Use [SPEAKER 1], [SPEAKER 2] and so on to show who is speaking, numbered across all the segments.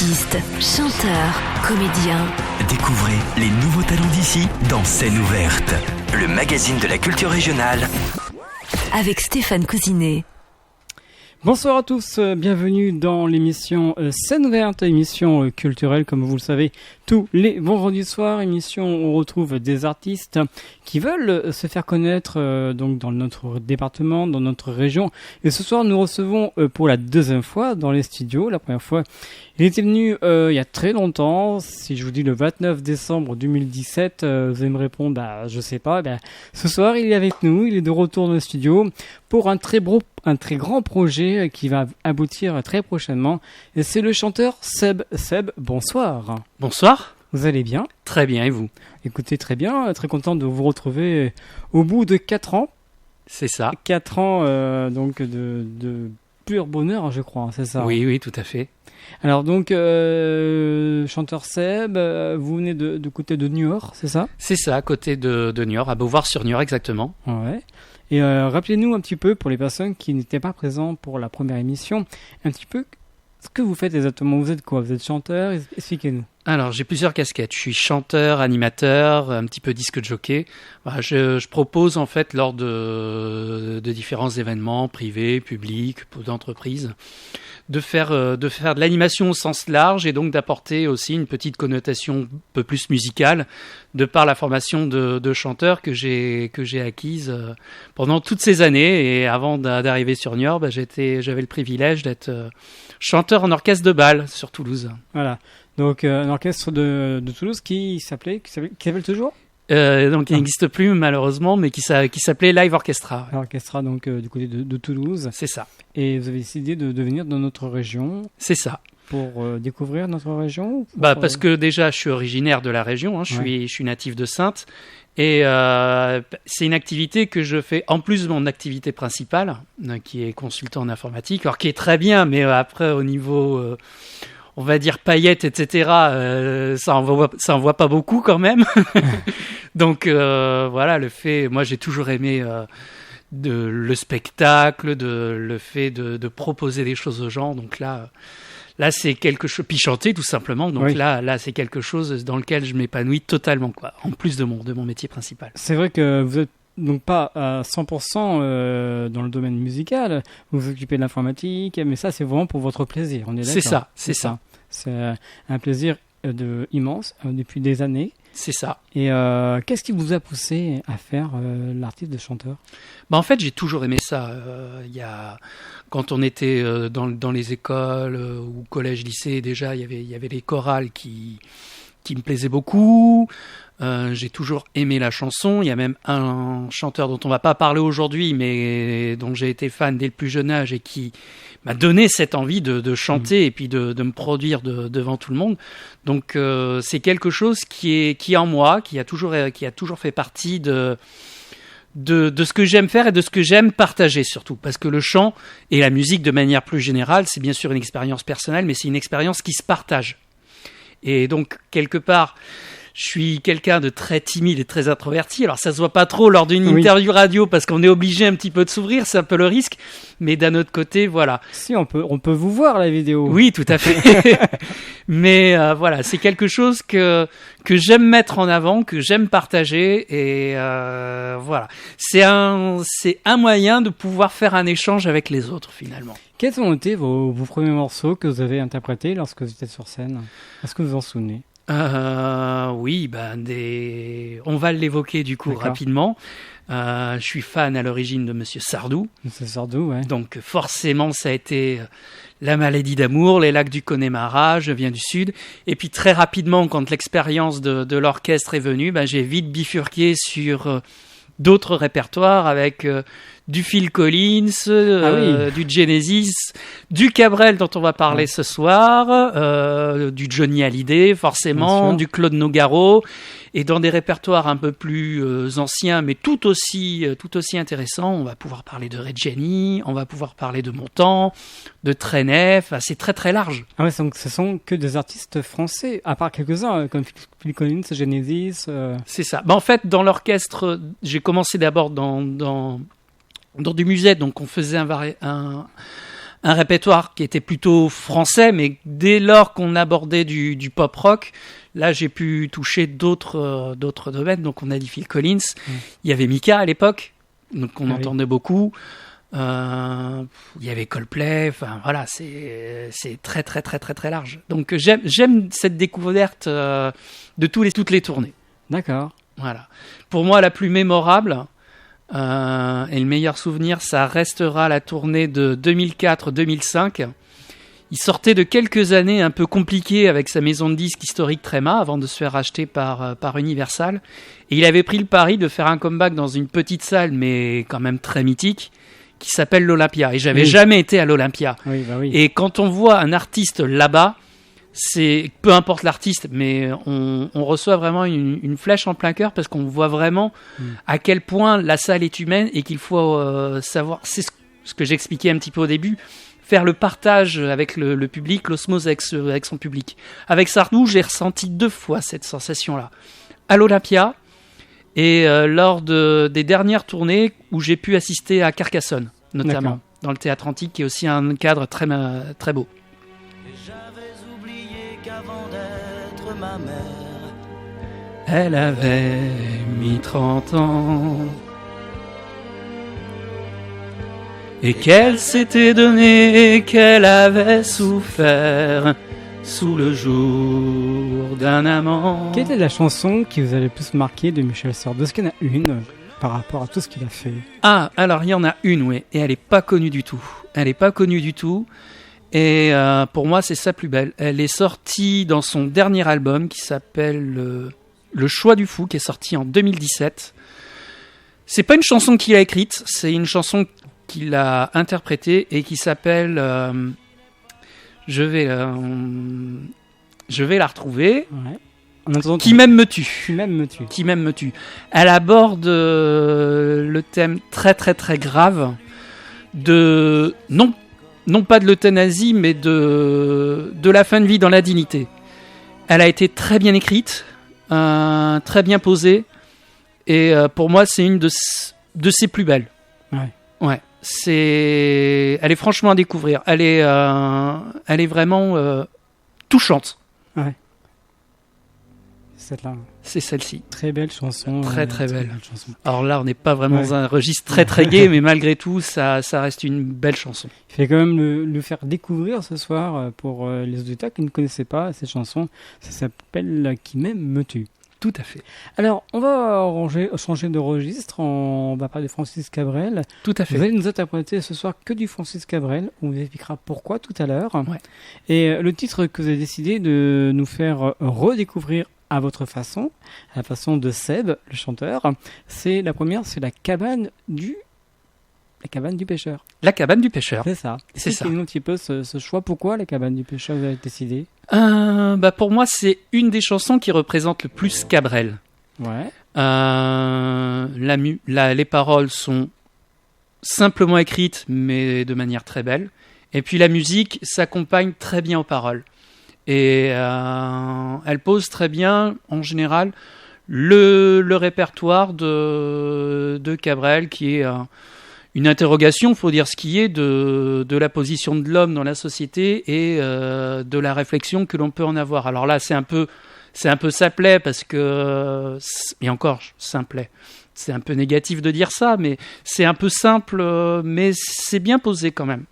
[SPEAKER 1] Artistes, chanteurs, comédiens.
[SPEAKER 2] Découvrez les nouveaux talents d'ici dans Scène ouverte, le magazine de la culture régionale.
[SPEAKER 1] Avec Stéphane Cousinet.
[SPEAKER 3] Bonsoir à tous, bienvenue dans l'émission Scène ouverte, émission culturelle comme vous le savez tous les vendredis soirs, émission où on retrouve des artistes qui veulent se faire connaître donc dans notre département, dans notre région. Et ce soir nous recevons pour la deuxième fois dans les studios. La première fois il était venu il y a très longtemps, si je vous dis le 29 décembre 2017, vous allez me répondre je sais pas. Ce soir il est avec nous, il est de retour dans le studio pour un très grand projet qui va aboutir très prochainement. Et c'est le chanteur Seb. Seb, bonsoir.
[SPEAKER 4] Bonsoir.
[SPEAKER 3] Vous allez bien ?
[SPEAKER 4] Très bien, et vous ?
[SPEAKER 3] Écoutez, très bien. Très content de vous retrouver au bout de 4 ans.
[SPEAKER 4] C'est ça.
[SPEAKER 3] 4 ans donc de pur bonheur, je crois, c'est ça ?
[SPEAKER 4] Oui, tout à fait.
[SPEAKER 3] Alors donc, chanteur Seb, vous venez de côté de Niort, c'est ça ?
[SPEAKER 4] C'est ça, à côté de Niort, à Beauvoir-sur-Niort exactement.
[SPEAKER 3] Ouais. Et rappelez-nous un petit peu, pour les personnes qui n'étaient pas présentes pour la première émission, un petit peu ce que vous faites exactement. Vous êtes quoi ? Vous êtes chanteur ? Expliquez-nous.
[SPEAKER 4] Alors, j'ai plusieurs casquettes. Je suis chanteur, animateur, un petit peu disque jockey. Voilà, je propose en fait lors de différents événements privés, publics, d'entreprises, de faire de l'animation au sens large et donc d'apporter aussi une petite connotation un peu plus musicale de par la formation de chanteur que j'ai acquise pendant toutes ces années. Et avant d'arriver sur Niort, j'avais le privilège d'être chanteur en orchestre de bal sur Toulouse.
[SPEAKER 3] Voilà. Donc un orchestre de Toulouse qui s'appelle toujours
[SPEAKER 4] donc il n'existe plus malheureusement, mais qui s'appelait Live Orchestra.
[SPEAKER 3] L'orchestra donc du côté de Toulouse.
[SPEAKER 4] C'est ça.
[SPEAKER 3] Et vous avez décidé de venir dans notre région.
[SPEAKER 4] C'est ça.
[SPEAKER 3] Pour découvrir notre région
[SPEAKER 4] parce que déjà je suis originaire de la région, hein, je suis natif de Saintes. Et c'est une activité que je fais en plus de mon activité principale, qui est consultant en informatique, alors qui est très bien, mais après au niveau, on va dire paillettes, etc., ça en voit pas beaucoup quand même. Donc voilà, moi j'ai toujours aimé le spectacle, le fait de proposer des choses aux gens. Donc là c'est quelque chose, puis chanter tout simplement. Donc oui. Là c'est quelque chose dans lequel je m'épanouis totalement, quoi, en plus de mon métier principal.
[SPEAKER 3] C'est vrai que vous êtes donc pas à 100% dans le domaine musical, vous vous occupez de l'informatique, mais ça c'est vraiment pour votre plaisir, on est d'accord ?
[SPEAKER 4] C'est ça.
[SPEAKER 3] C'est un plaisir immense depuis des années.
[SPEAKER 4] C'est ça.
[SPEAKER 3] Et qu'est-ce qui vous a poussé à faire l'artiste de chanteur ?
[SPEAKER 4] En fait, j'ai toujours aimé ça. Quand on était dans les écoles ou collège, lycée, déjà, il y avait les chorales qui me plaisaient beaucoup. J'ai toujours aimé la chanson. Il y a même un chanteur dont on va pas parler aujourd'hui, mais dont j'ai été fan dès le plus jeune âge et qui m'a donné cette envie de chanter et puis de me produire devant tout le monde. Donc c'est quelque chose qui est en moi, qui a toujours fait partie de ce que j'aime faire et de ce que j'aime partager surtout. Parce que le chant et la musique de manière plus générale, c'est bien sûr une expérience personnelle, mais c'est une expérience qui se partage. Et donc quelque part, je suis quelqu'un de très timide et très introverti. Alors ça se voit pas trop lors d'une interview radio parce qu'on est obligé un petit peu de s'ouvrir, c'est un peu le risque. Mais d'un autre côté, voilà.
[SPEAKER 3] Si on peut vous voir la vidéo.
[SPEAKER 4] Oui, tout à fait. Mais voilà, c'est quelque chose que j'aime mettre en avant, que j'aime partager et voilà. C'est un moyen de pouvoir faire un échange avec les autres finalement.
[SPEAKER 3] Quels ont été vos premiers morceaux que vous avez interprétés lorsque vous étiez sur scène ? Est-ce que vous vous en souvenez ?
[SPEAKER 4] Oui, on va l'évoquer du coup. D'accord. Rapidement. Je suis fan à l'origine de Monsieur Sardou.
[SPEAKER 3] Monsieur Sardou, ouais.
[SPEAKER 4] Donc forcément, ça a été La maladie d'amour, Les lacs du Connemara, Je viens du Sud. Et puis très rapidement, quand l'expérience de l'orchestre est venue, j'ai vite bifurqué sur d'autres répertoires avec du Phil Collins, du Genesis, du Cabrel dont on va parler ce soir, du Johnny Hallyday forcément, du Claude Nougaro, et dans des répertoires un peu plus anciens mais tout aussi intéressants, on va pouvoir parler de Reggiani, on va pouvoir parler de Montand, de Trenet, c'est très très large.
[SPEAKER 3] Ah ouais, donc ce sont que des artistes français, à part quelques-uns comme Phil Collins, Genesis.
[SPEAKER 4] C'est ça. En fait, dans l'orchestre, j'ai commencé d'abord dans du musette, donc on faisait un répertoire qui était plutôt français, mais dès lors qu'on abordait du pop rock, là j'ai pu toucher d'autres domaines. Donc on a dit Phil Collins, il y avait Mika à l'époque, donc on entendait beaucoup. Il y avait Coldplay, enfin voilà, c'est très très très très très large. Donc j'aime cette découverte de toutes les tournées.
[SPEAKER 3] D'accord.
[SPEAKER 4] Voilà. Pour moi, la plus mémorable et le meilleur souvenir, ça restera la tournée de 2004-2005. Il sortait de quelques années un peu compliquées avec sa maison de disques historique Tréma avant de se faire racheter par Universal. Et il avait pris le pari de faire un comeback dans une petite salle, mais quand même très mythique, qui s'appelle l'Olympia. Et j'avais jamais été à l'Olympia.
[SPEAKER 3] Oui.
[SPEAKER 4] Et quand on voit un artiste là-bas, c'est peu importe l'artiste, mais on reçoit vraiment une flèche en plein cœur parce qu'on voit vraiment à quel point la salle est humaine et qu'il faut savoir, c'est ce que j'expliquais un petit peu au début, faire le partage avec le public, l'osmose avec son public. Avec Sardou, j'ai ressenti 2 fois cette sensation-là. À l'Olympia et lors des dernières tournées où j'ai pu assister à Carcassonne, notamment, dans le Théâtre Antique, qui est aussi un cadre très, très beau.
[SPEAKER 5] Avant d'être ma mère,
[SPEAKER 4] elle avait mis 30 ans et qu'elle s'était donné, qu'elle avait souffert sous le jour d'un amant.
[SPEAKER 3] Quelle était la chanson qui vous a le plus marqué de Michel Sardou? Est-ce qu'il y en a une par rapport à tout ce qu'il a fait?
[SPEAKER 4] Ah, alors il y en a une, oui, et elle n'est pas connue du tout. Et pour moi, c'est sa plus belle. Elle est sortie dans son dernier album qui s'appelle Le Choix du Fou, qui est sorti en 2017. C'est pas une chanson qu'il a écrite, c'est une chanson qu'il a interprétée et qui s'appelle je vais la retrouver.
[SPEAKER 3] Ouais. En attendant,
[SPEAKER 4] Qui m'aime me tue.
[SPEAKER 3] Qui m'aime me tue.
[SPEAKER 4] Elle aborde le thème très très très grave de non pas de l'euthanasie, mais de la fin de vie dans la dignité. Elle a été très bien écrite, très bien posée, et pour moi, c'est une de ses plus belles. Ouais. Elle est franchement à découvrir. Elle est vraiment touchante.
[SPEAKER 3] Ouais. Celle-là.
[SPEAKER 4] C'est celle-ci.
[SPEAKER 3] Très belle chanson.
[SPEAKER 4] Très très belle.
[SPEAKER 3] Chanson.
[SPEAKER 4] Alors là, on n'est pas vraiment dans un registre très très gai, mais malgré tout, ça reste une belle chanson.
[SPEAKER 3] Il fait quand même le faire découvrir ce soir pour les auditeurs qui ne connaissaient pas cette chanson. Ça s'appelle Qui m'aime me tue.
[SPEAKER 4] Tout à fait.
[SPEAKER 3] Alors, on va changer de registre. On va parler de Francis Cabrel.
[SPEAKER 4] Tout à fait.
[SPEAKER 3] Vous allez nous interpréter ce soir que du Francis Cabrel. On vous expliquera pourquoi tout à l'heure.
[SPEAKER 4] Ouais.
[SPEAKER 3] Et le titre que vous avez décidé de nous faire redécouvrir à votre façon, à la façon de Seb, le chanteur, c'est la cabane du pêcheur.
[SPEAKER 4] La cabane du pêcheur.
[SPEAKER 3] C'est ça.
[SPEAKER 4] C'est ça.
[SPEAKER 3] Expliquez-nous un petit peu ce choix. Pourquoi la cabane du pêcheur, vous avez décidé?
[SPEAKER 4] Pour moi, c'est une des chansons qui représente le plus Cabrel.
[SPEAKER 3] Ouais.
[SPEAKER 4] Les paroles sont simplement écrites, mais de manière très belle. Et puis la musique s'accompagne très bien aux paroles. Et elle pose très bien, en général, le répertoire de Cabrel, qui est une interrogation, faut dire ce qui est, de la position de l'homme dans la société et de la réflexion que l'on peut en avoir. Alors là, c'est un peu simplet, parce que, et encore, simplet, c'est un peu négatif de dire ça, mais c'est un peu simple, mais c'est bien posé quand même.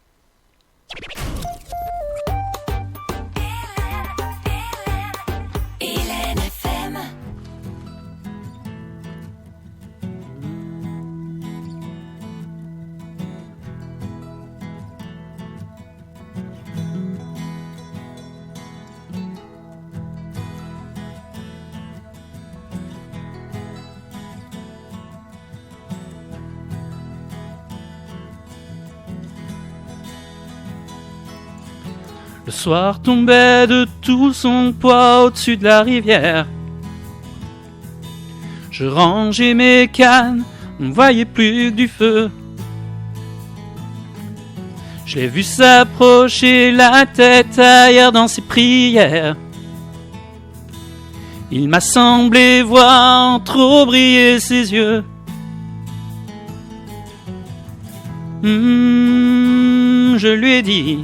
[SPEAKER 4] Le soir tombait de tout son poids au-dessus de la rivière. Je rangeais mes cannes, on ne voyait plus que du feu. Je l'ai vu s'approcher, la tête ailleurs dans ses prières. Il m'a semblé voir trop briller ses yeux. je lui ai dit.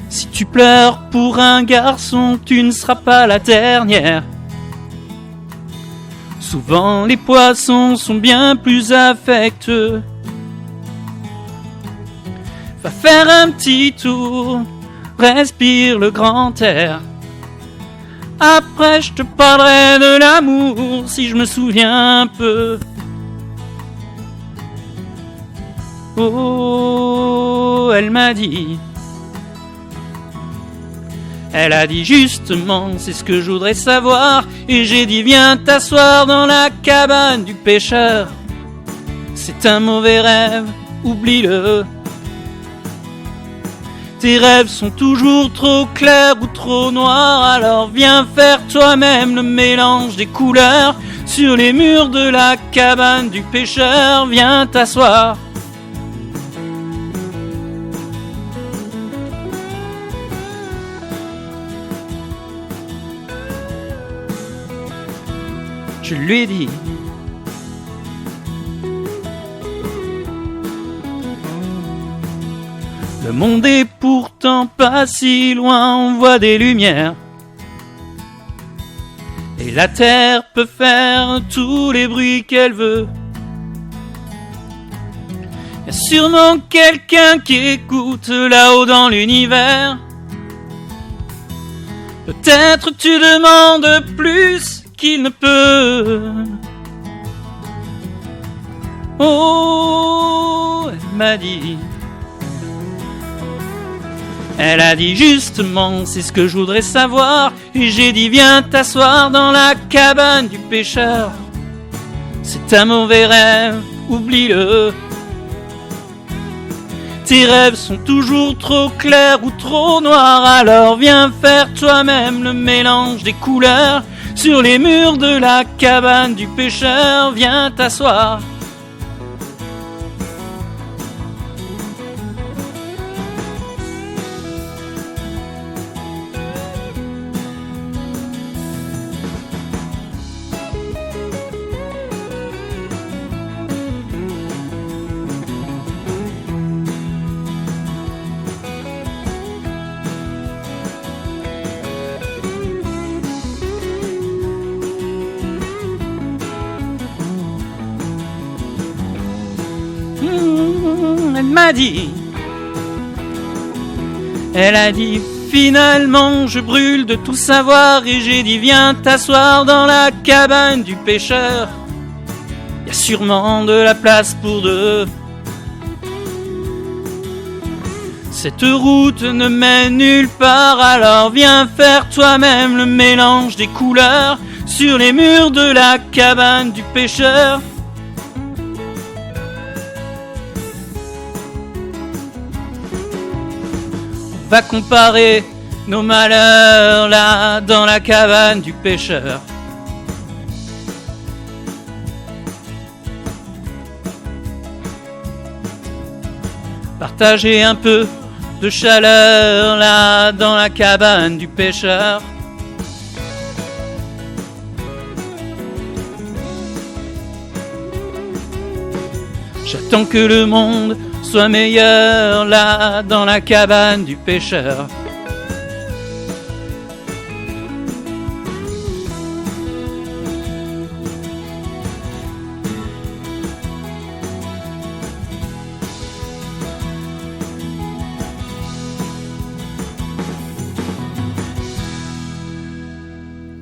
[SPEAKER 4] Si tu pleures pour un garçon, tu ne seras pas la dernière. Souvent les poissons sont bien plus affectueux. Va faire un petit tour, respire le grand air. Après je te parlerai de l'amour si je me souviens un peu. Oh, elle m'a dit. Elle a dit justement, c'est ce que je voudrais savoir. Et j'ai dit viens t'asseoir dans la cabane du pêcheur. C'est un mauvais rêve, oublie-le. Tes rêves sont toujours trop clairs ou trop noirs. Alors viens faire toi-même le mélange des couleurs. Sur les murs de la cabane du pêcheur, viens t'asseoir. Je lui ai dit. Le monde est pourtant pas si loin, on voit des lumières. Et la terre peut faire tous les bruits qu'elle veut. Y a sûrement quelqu'un qui écoute là-haut dans l'univers. Peut-être tu demandes plus qu'il ne peut. Oh, elle m'a dit. Elle a dit justement, c'est ce que je voudrais savoir. Et j'ai dit viens t'asseoir dans la cabane du pêcheur. C'est un mauvais rêve, oublie-le. Tes rêves sont toujours trop clairs ou trop noirs. Alors viens faire toi-même le mélange des couleurs. Sur les murs de la cabane du pêcheur, viens t'asseoir. Elle m'a dit. Elle a dit finalement je brûle de tout savoir. Et j'ai dit viens t'asseoir dans la cabane du pêcheur. Y a sûrement de la place pour deux. Cette route ne mène nulle part. Alors viens faire toi-même le mélange des couleurs. Sur les murs de la cabane du pêcheur. Va comparer nos malheurs là dans la cabane du pêcheur. Partager un peu de chaleur là dans la cabane du pêcheur. J'attends que le monde soit meilleur là dans la cabane du pêcheur.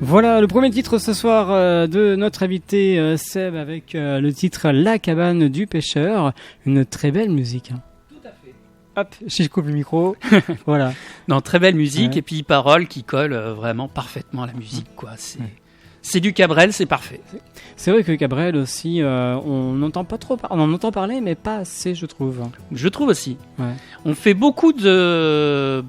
[SPEAKER 3] Voilà le premier titre ce soir de notre invité Seb avec le titre La cabane du pêcheur. Une très belle musique.
[SPEAKER 4] Tout à fait.
[SPEAKER 3] Hop, je coupe le micro. Voilà.
[SPEAKER 4] Non, très belle musique
[SPEAKER 3] Ouais.
[SPEAKER 4] et puis paroles qui collent vraiment parfaitement à la musique, quoi. C'est du Cabrel, c'est parfait.
[SPEAKER 3] C'est vrai que Cabrel aussi, on n'entend pas trop, on en entend parler, mais pas assez, je trouve.
[SPEAKER 4] Je trouve aussi.
[SPEAKER 3] Ouais.
[SPEAKER 4] On fait beaucoup de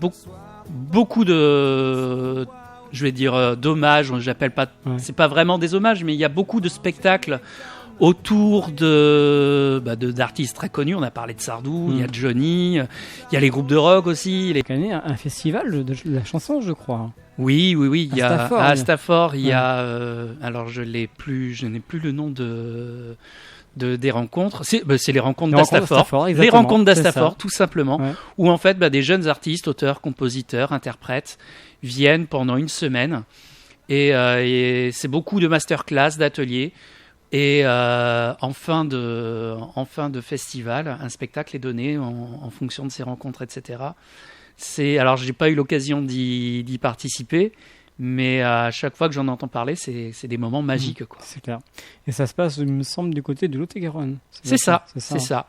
[SPEAKER 4] je vais dire d'hommages, j'appelle pas,
[SPEAKER 3] Ouais.
[SPEAKER 4] c'est pas vraiment des hommages, mais il y a beaucoup de spectacles autour d'artistes très connus. On a parlé de Sardou, il y a Johnny, il y a les groupes de rock aussi.
[SPEAKER 3] Chaque année, un festival de la chanson, je crois.
[SPEAKER 4] Oui, il y a
[SPEAKER 3] Stafford,
[SPEAKER 4] à Stafford, il y
[SPEAKER 3] Ouais.
[SPEAKER 4] a alors je n'ai plus le nom des rencontres. C'est les rencontres
[SPEAKER 3] Les rencontres
[SPEAKER 4] d'Astafor.
[SPEAKER 3] d'Astafor,
[SPEAKER 4] Les
[SPEAKER 3] exactement,
[SPEAKER 4] rencontres
[SPEAKER 3] c'est
[SPEAKER 4] d'Astafor,
[SPEAKER 3] ça.
[SPEAKER 4] tout simplement.
[SPEAKER 3] Ouais.
[SPEAKER 4] Où en fait, des jeunes artistes, auteurs, compositeurs, interprètes viennent pendant une semaine. Et c'est beaucoup de masterclass, d'ateliers. Et en fin de festival, un spectacle est donné en fonction de ces rencontres, etc. Alors, j'ai pas eu l'occasion d'y participer, mais à chaque fois que j'en entends parler, c'est des moments magiques, quoi.
[SPEAKER 3] C'est clair. Et ça se passe, il me semble, du côté de Lot-et-Garonne.
[SPEAKER 4] C'est ça.
[SPEAKER 3] hein.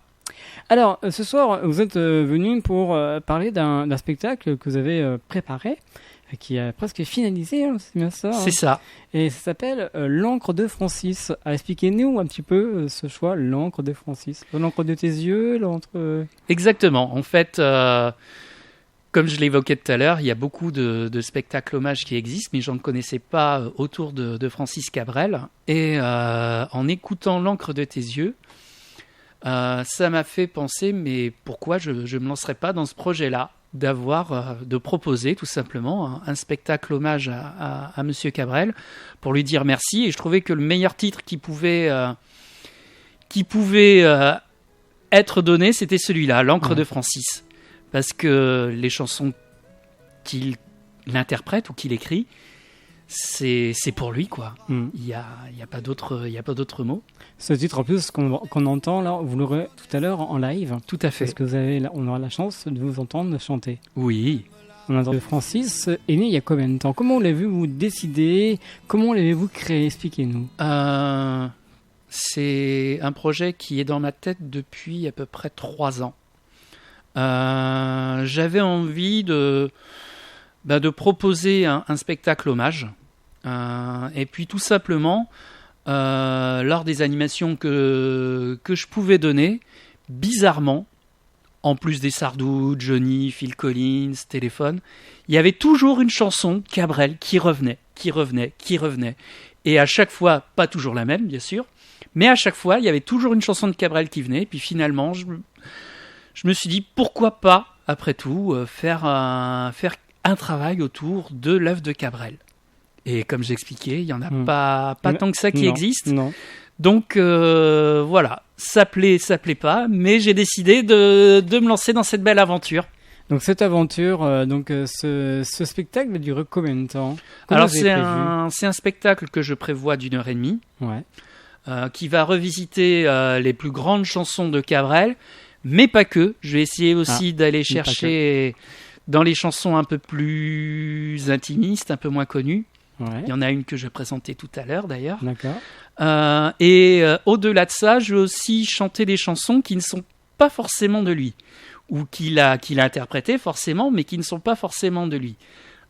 [SPEAKER 3] Alors, ce soir, vous êtes venu pour parler d'un spectacle que vous avez préparé, qui est presque finalisé, hein, c'est bien ça.
[SPEAKER 4] C'est ça.
[SPEAKER 3] Et ça s'appelle L'encre de Francis. Alors, expliquez-nous un petit peu ce choix, L'encre de Francis. L'encre de tes yeux, l'encre...
[SPEAKER 4] Exactement. En fait, comme je l'évoquais tout à l'heure, il y a beaucoup de spectacles hommages qui existent, mais je ne connaissais pas autour de Francis Cabrel. Et en écoutant L'encre de tes yeux, ça m'a fait penser, mais pourquoi je ne me lancerais pas dans ce projet-là, de proposer tout simplement un spectacle hommage à Monsieur Cabrel pour lui dire merci. Et je trouvais que le meilleur titre qui pouvait être donné, c'était celui-là, L'encre de Francis. Parce que les chansons qu'il interprète ou qu'il écrit, c'est pour lui, quoi. Il y a pas d'autre mot.
[SPEAKER 3] Ce titre, en plus, qu'on entend, là, vous l'aurez tout à l'heure en live.
[SPEAKER 4] Tout à fait.
[SPEAKER 3] Parce que on aura la chance de vous entendre chanter.
[SPEAKER 4] Oui.
[SPEAKER 3] On entend Francis est né il y a combien de temps? Comment l'avez-vous décidé? Comment l'avez-vous créé? Expliquez-nous.
[SPEAKER 4] C'est un projet qui est dans ma tête depuis à peu près 3 ans. J'avais envie de proposer un spectacle hommage. Et puis tout simplement, lors des animations que je pouvais donner, bizarrement, en plus des Sardou, Johnny, Phil Collins, Téléphone, il y avait toujours une chanson Cabrel qui revenait. Et à chaque fois, pas toujours la même, bien sûr, mais à chaque fois, il y avait toujours une chanson de Cabrel qui venait. Et puis finalement, je me suis dit, pourquoi pas, après tout, faire un travail autour de l'œuvre de Cabrel. Et comme j'expliquais, il n'y en a pas tant que ça qui existe.
[SPEAKER 3] Non.
[SPEAKER 4] Donc voilà, ça plaît pas, mais j'ai décidé de me lancer dans cette belle aventure.
[SPEAKER 3] Donc cette aventure, ce spectacle va durer combien de temps?
[SPEAKER 4] Alors c'est un spectacle que je prévois d'1h30, qui va revisiter les plus grandes chansons de Cabrel, mais pas que. Je vais essayer aussi d'aller chercher dans les chansons un peu plus intimistes, un peu moins connues. Il y en a une que je présentais tout à l'heure d'ailleurs.
[SPEAKER 3] D'accord.
[SPEAKER 4] Et au-delà de ça, je vais aussi chanter des chansons qui ne sont pas forcément de lui, ou qu'il a interprétées forcément, mais qui ne sont pas forcément de lui.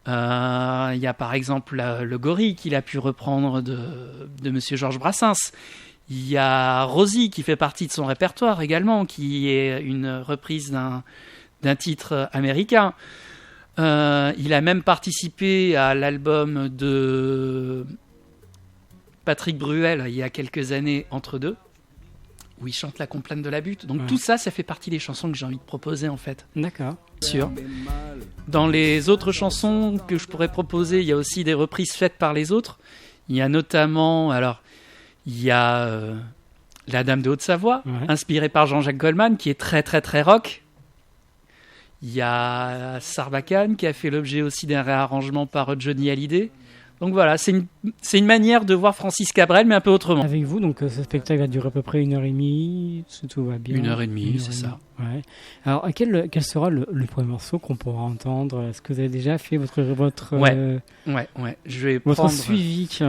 [SPEAKER 4] Il y a par exemple le Gorille qu'il a pu reprendre de Monsieur Georges Brassens. Il y a Rosie qui fait partie de son répertoire également, qui est une reprise d'un titre américain. Il a même participé à l'album de Patrick Bruel il y a quelques années, Entre deux, où il chante La complainte de la butte. Donc tout ça, ça fait partie des chansons que j'ai envie de proposer en fait.
[SPEAKER 3] D'accord.
[SPEAKER 4] Sûr. Dans les autres chansons que je pourrais proposer, il y a aussi des reprises faites par les autres. Il y a notamment, il y a La Dame de Haute-Savoie, inspirée par Jean-Jacques Goldman, qui est très très très rock. Il y a Sarbacane qui a fait l'objet aussi d'un réarrangement par Johnny Hallyday. Donc voilà, c'est une manière de voir Francis Cabrel, mais un peu autrement.
[SPEAKER 3] Avec vous, donc ce spectacle va durer à peu près 1h30, si tout va bien.
[SPEAKER 4] 1h30, c'est ça.
[SPEAKER 3] Ouais. Alors, quel sera le premier morceau qu'on pourra entendre? Est-ce que vous avez déjà fait votre
[SPEAKER 4] Je vais
[SPEAKER 3] votre suivi?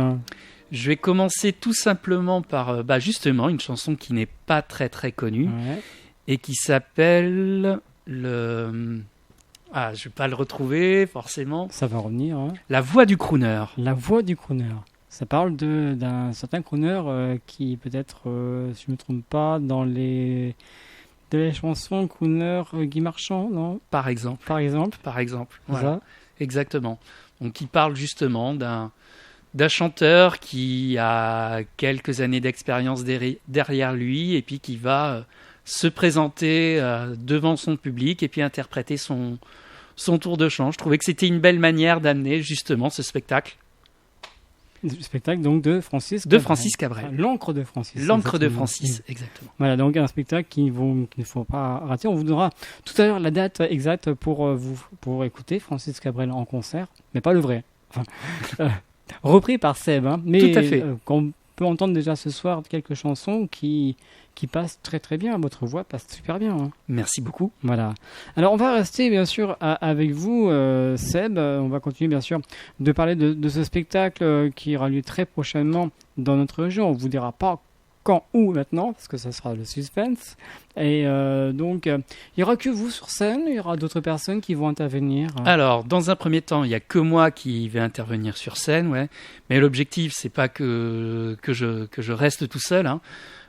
[SPEAKER 4] Je vais commencer tout simplement par justement une chanson qui n'est pas très très connue et qui s'appelle je vais pas le retrouver forcément.
[SPEAKER 3] Ça va revenir.
[SPEAKER 4] La voix du crooner.
[SPEAKER 3] La voix du crooner. Ça parle d'un certain crooner qui peut-être, si je me trompe pas, dans les chansons crooner Guy Marchand, non?
[SPEAKER 4] Par exemple. Voilà. Exactement. Donc il parle justement d'un chanteur qui a quelques années d'expérience derrière lui et puis qui va se présenter devant son public et puis interpréter son tour de chant. Je trouvais que c'était une belle manière d'amener justement ce spectacle.
[SPEAKER 3] Le spectacle donc de Francis
[SPEAKER 4] De
[SPEAKER 3] Cabrel.
[SPEAKER 4] Francis Cabrel.
[SPEAKER 3] L'encre de Francis.
[SPEAKER 4] L'encre de
[SPEAKER 3] exactement.
[SPEAKER 4] Francis, exactement.
[SPEAKER 3] Voilà, donc un spectacle qu'il ne faut pas rater. On vous donnera tout à l'heure la date exacte pour écouter Francis Cabrel en concert, mais pas le vrai. Enfin, repris par Seb, hein, mais
[SPEAKER 4] Tout à fait.
[SPEAKER 3] qu'on peut entendre déjà ce soir quelques chansons qui passent très très bien. Votre voix passe super bien. Hein.
[SPEAKER 4] Merci beaucoup.
[SPEAKER 3] Voilà. Alors on va rester bien sûr avec vous, Seb. On va continuer bien sûr de parler de ce spectacle qui aura lieu très prochainement dans notre région. On vous dira pas quand, où maintenant, parce que ça sera le suspense. Et donc il y aura que vous sur scène. Il y aura d'autres personnes qui vont intervenir.
[SPEAKER 4] Alors, dans un premier temps, il n'y a que moi qui vais intervenir sur scène, ouais. Mais l'objectif, c'est pas que je reste tout seul, hein.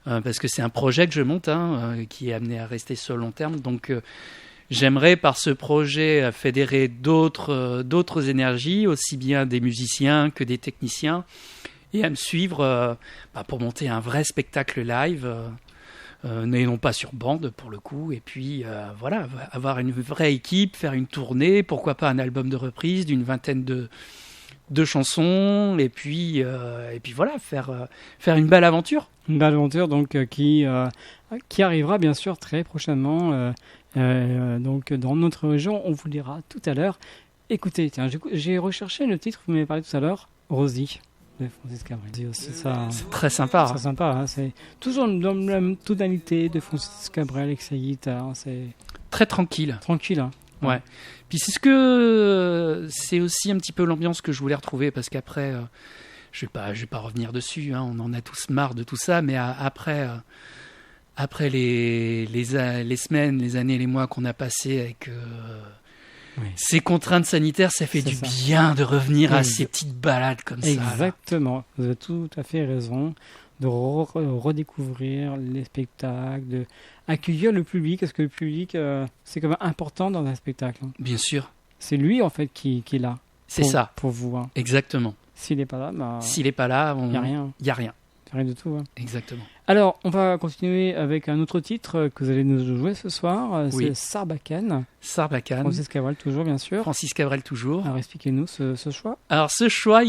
[SPEAKER 4] Parce que c'est un projet que je monte, hein, qui est amené à rester sur le long terme. Donc, j'aimerais par ce projet fédérer d'autres énergies, aussi bien des musiciens que des techniciens, et à me suivre pour monter un vrai spectacle live, et non pas sur bande pour le coup. Et puis voilà, avoir une vraie équipe, faire une tournée, pourquoi pas un album de reprise d'une vingtaine de chansons, et puis voilà, faire une belle aventure.
[SPEAKER 3] Une belle aventure donc qui arrivera bien sûr très prochainement donc dans notre région. On vous le dira tout à l'heure. Écoutez, tiens, j'ai recherché le titre, vous m'avez parlé tout à l'heure, Rosie de Francis Cabrel. C'est aussi ça.
[SPEAKER 4] C'est très sympa.
[SPEAKER 3] C'est sympa, hein, c'est toujours dans la même tonalité de Francis Cabrel avec sa guitare. C'est
[SPEAKER 4] Très tranquille.
[SPEAKER 3] tranquille. Hein.
[SPEAKER 4] Ouais. Puis c'est aussi un petit peu l'ambiance que je voulais retrouver, parce qu'après, je vais pas revenir dessus, hein, on en a tous marre de tout ça, mais après les semaines, les années, les mois qu'on a passés avec
[SPEAKER 3] Oui.
[SPEAKER 4] ces contraintes sanitaires, ça fait
[SPEAKER 3] C'est
[SPEAKER 4] du
[SPEAKER 3] ça.
[SPEAKER 4] bien de revenir à
[SPEAKER 3] Ex-
[SPEAKER 4] ces petites balades comme ça. là.
[SPEAKER 3] Exactement, vous avez tout à fait raison de redécouvrir les spectacles, d'accueillir le public, parce que le public, c'est quand même important dans un spectacle. Hein.
[SPEAKER 4] Bien sûr,
[SPEAKER 3] C'est lui, en fait, qui est là.
[SPEAKER 4] c'est
[SPEAKER 3] pour-
[SPEAKER 4] ça,
[SPEAKER 3] Pour vous. Hein.
[SPEAKER 4] exactement.
[SPEAKER 3] S'il n'est pas là, bah,
[SPEAKER 4] S'il n'est pas là,
[SPEAKER 3] il n'y a rien.
[SPEAKER 4] Il y a rien,
[SPEAKER 3] Rien du tout. Hein.
[SPEAKER 4] exactement.
[SPEAKER 3] Alors, on va continuer avec un autre titre que vous allez nous jouer ce soir.
[SPEAKER 4] Oui.
[SPEAKER 3] C'est Sarbacane.
[SPEAKER 4] Sarbacane,
[SPEAKER 3] Francis Cabrel, toujours, bien sûr.
[SPEAKER 4] Francis Cabrel toujours.
[SPEAKER 3] Alors, expliquez-nous ce choix.
[SPEAKER 4] Alors ce choix,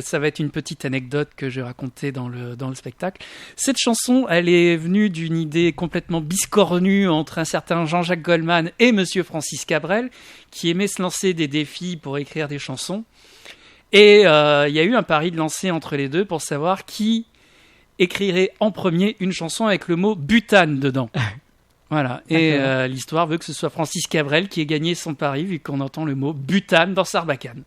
[SPEAKER 4] ça va être une petite anecdote que je vais raconter dans le spectacle. Cette chanson, elle est venue d'une idée complètement biscornue entre un certain Jean-Jacques Goldman et Monsieur Francis Cabrel, qui aimait se lancer des défis pour écrire des chansons. Et il y a eu un pari de lancer entre les deux pour savoir qui écrirait en premier une chanson avec le mot butane dedans. Voilà. Et l'histoire veut que ce soit Francis Cabrel qui ait gagné son pari, vu qu'on entend le mot butane dans Sarbacane.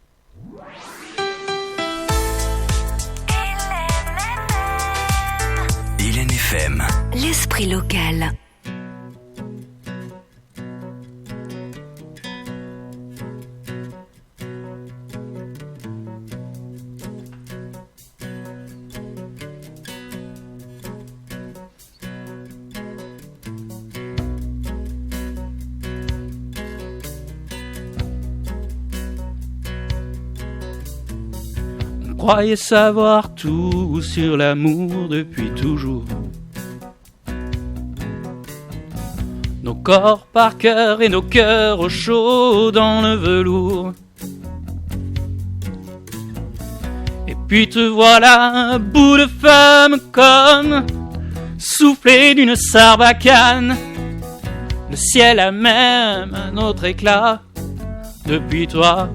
[SPEAKER 2] Hélène FM.
[SPEAKER 1] L'esprit local.
[SPEAKER 4] On croyait savoir tout sur l'amour depuis toujours. Nos corps par cœur et nos cœurs au chaud dans le velours. Et puis te voilà, un bout de femme comme soufflé d'une sarbacane. Le ciel a même un autre éclat depuis toi.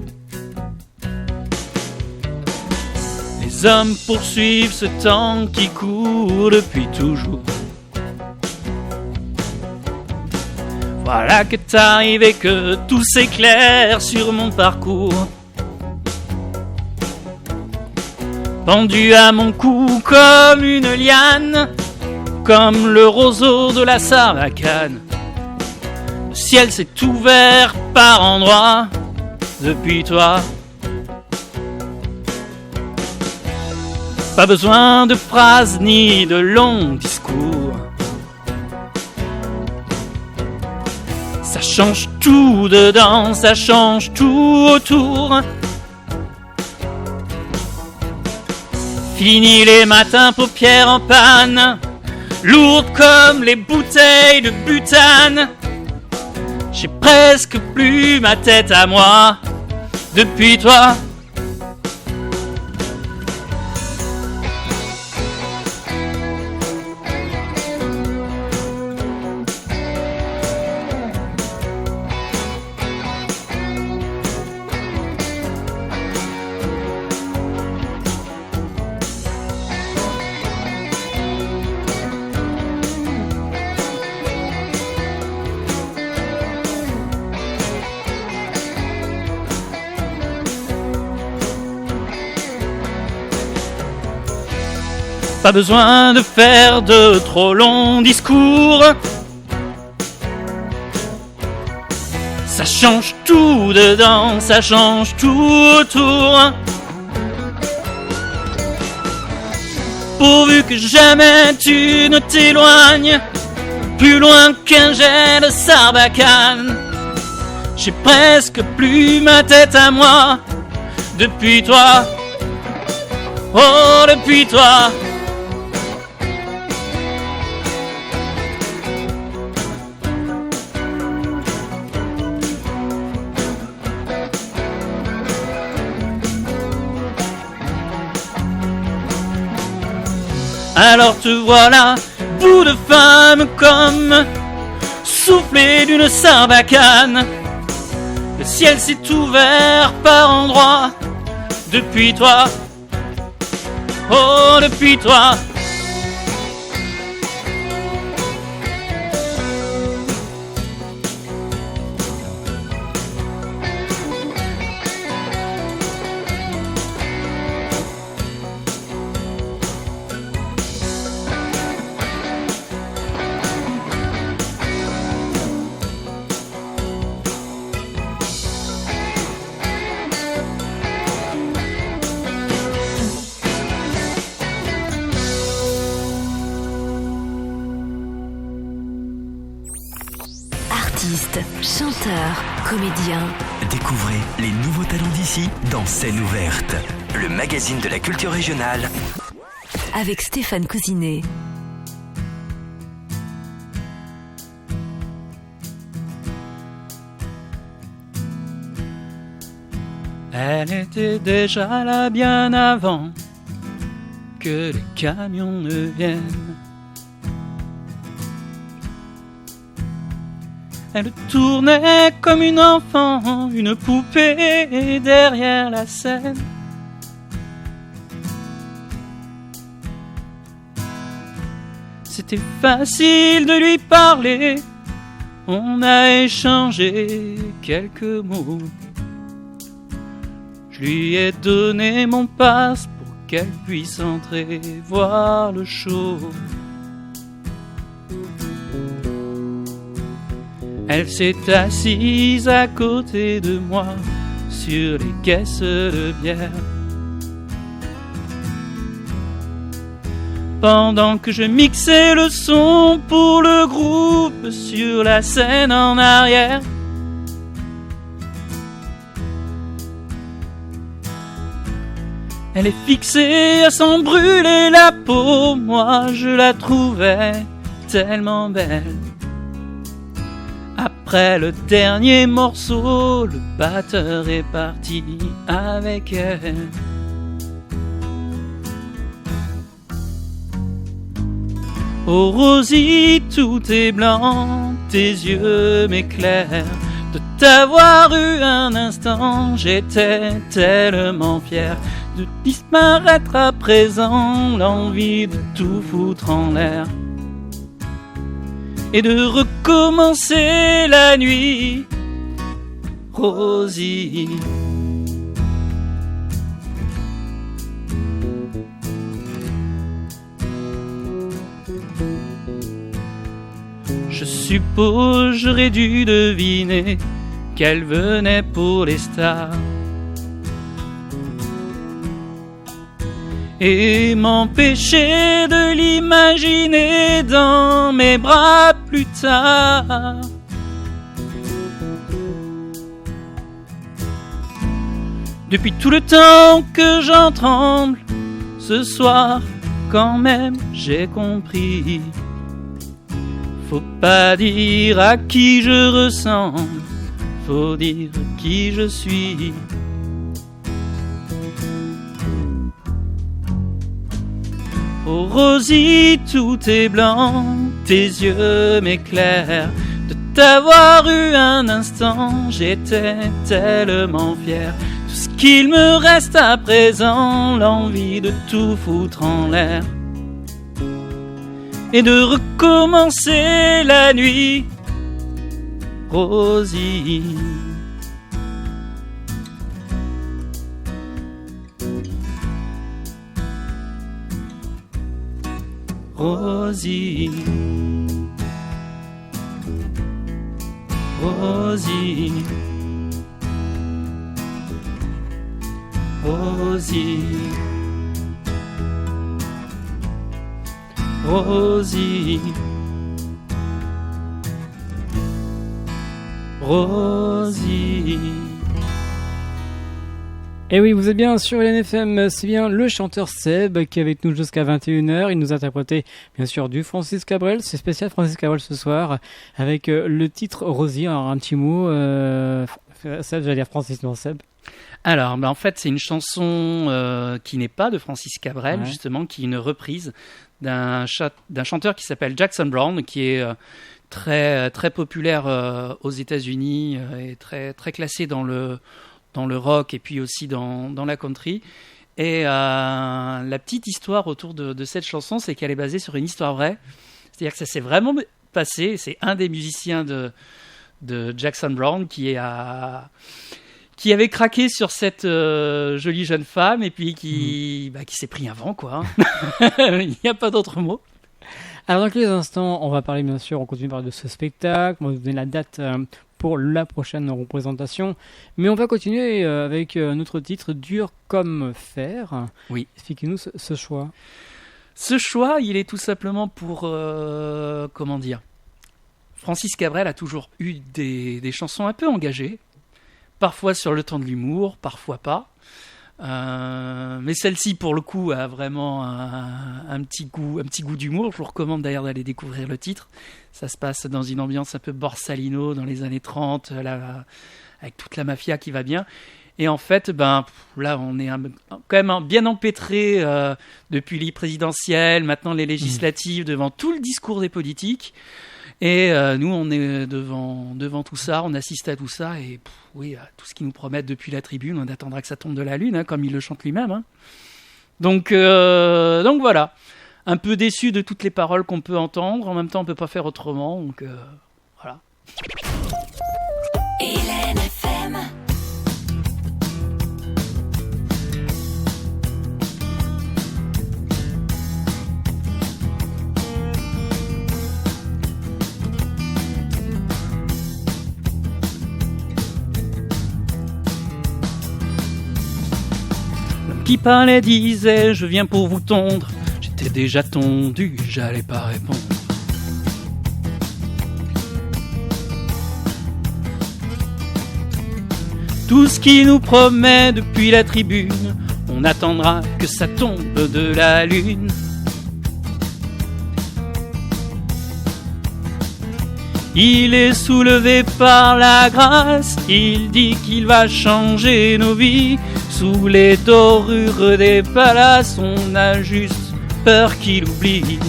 [SPEAKER 4] Les hommes poursuivent ce temps qui court depuis toujours. Voilà que t'arrives et que tout s'éclaire sur mon parcours. Pendu à mon cou comme une liane, comme le roseau de la Sarbacane. Le ciel s'est ouvert par endroits depuis toi. Pas besoin de phrases ni de longs discours. Ça change tout dedans, ça change tout autour. Fini les matins paupières en panne, lourdes comme les bouteilles de butane. J'ai presque plus ma tête à moi depuis toi. Pas besoin de faire de trop longs discours. Ça change tout dedans, ça change tout autour. Pourvu que jamais tu ne t'éloignes plus loin qu'un jet de sarbacane. J'ai presque plus ma tête à moi depuis toi. Oh, depuis toi. Alors te voilà, bout de femme comme soufflé d'une sarbacane. Le ciel s'est ouvert par endroits depuis toi. Oh, depuis toi.
[SPEAKER 1] Artistes, chanteurs, comédiens.
[SPEAKER 2] Découvrez les nouveaux talents d'ici dans Scène ouverte, le magazine de la culture régionale.
[SPEAKER 1] Avec Stéphane Cousinet.
[SPEAKER 4] Elle était déjà là bien avant que les camions ne viennent. Elle tournait comme une enfant, une poupée derrière la scène. C'était facile de lui parler, on a échangé quelques mots. Je lui ai donné mon passe pour qu'elle puisse entrer voir le show. Elle s'est assise à côté de moi sur les caisses de bière. Pendant que je mixais le son pour le groupe sur la scène en arrière. Elle est fixée à s'en brûler la peau, moi je la trouvais tellement belle. Après le dernier morceau, le batteur est parti avec elle. Oh Rosie, tout est blanc, tes yeux m'éclairent. De t'avoir eu un instant, j'étais tellement fier. De disparaître à présent, l'envie de tout foutre en l'air. Et de recommencer la nuit, Rosie. Je suppose j'aurais dû deviner qu'elle venait pour les stars et m'empêcher de l'imaginer dans mes bras plus tard. Depuis tout le temps que j'en tremble, ce soir quand même j'ai compris. Faut pas dire à qui je ressemble, faut dire qui je suis. Oh Rosie, tout est blanc, tes yeux m'éclairent. De t'avoir eu un instant, j'étais tellement fier. Tout ce qu'il me reste à présent, l'envie de tout foutre en l'air. Et de recommencer la nuit, Rosie. Rosie, Rosie, Rosie, Rosie, Rosie.
[SPEAKER 3] Et oui, vous êtes bien sur LNFM, c'est bien le chanteur Seb qui est avec nous jusqu'à 21h. Il nous a interprété bien sûr du Francis Cabrel, c'est spécial Francis Cabrel ce soir, avec le titre Rosie. Alors un petit mot, Seb, j'allais dire Francis, non Seb.
[SPEAKER 4] Alors, en fait, c'est une chanson qui n'est pas de Francis Cabrel, justement, qui est une reprise d'un chanteur qui s'appelle Jackson Browne, qui est très, très populaire aux États-Unis et très, très classé dans le rock et puis aussi dans la country. Et la petite histoire autour de cette chanson, c'est qu'elle est basée sur une histoire vraie. C'est-à-dire que ça s'est vraiment passé. C'est un des musiciens de Jackson Browne qui avait craqué sur cette jolie jeune femme et puis qui s'est pris un vent, quoi. Il n'y a pas d'autre mot.
[SPEAKER 3] Alors dans quelques instants, on va parler bien sûr, on continue de parler de ce spectacle, on va vous donner la date pour la prochaine représentation, mais on va continuer avec notre titre Dur comme fer.
[SPEAKER 4] Oui.
[SPEAKER 3] Expliquez-nous ce choix.
[SPEAKER 4] Ce choix, il est tout simplement pour, comment dire, Francis Cabrel a toujours eu des chansons un peu engagées, parfois sur le ton de l'humour, parfois pas. Mais celle-ci, pour le coup, a vraiment un petit goût d'humour. Je vous recommande d'ailleurs d'aller découvrir le titre. Ça se passe dans une ambiance un peu Borsalino dans les années 30, là, avec toute la mafia qui va bien. Et en fait, là, on est quand même bien empêtré depuis les présidentielles, maintenant les législatives, devant tout le discours des politiques. Et nous, on est devant tout ça, on assiste à tout ça, et oui, à tout ce qu'ils nous promettent depuis la tribune, on attendra que ça tombe de la lune, comme il le chante lui-même. Hein. Donc voilà, un peu déçu de toutes les paroles qu'on peut entendre, en même temps on peut pas faire autrement, donc voilà.
[SPEAKER 1] LNFM.
[SPEAKER 4] Qui parlait disait je viens pour vous tondre. J'étais déjà tondu, j'allais pas répondre. Tout ce qu'il nous promet depuis la tribune, on attendra que ça tombe de la lune. Il est soulevé par la grâce, il dit qu'il va changer nos vies. Sous les dorures des palaces, on a juste peur qu'il oublie.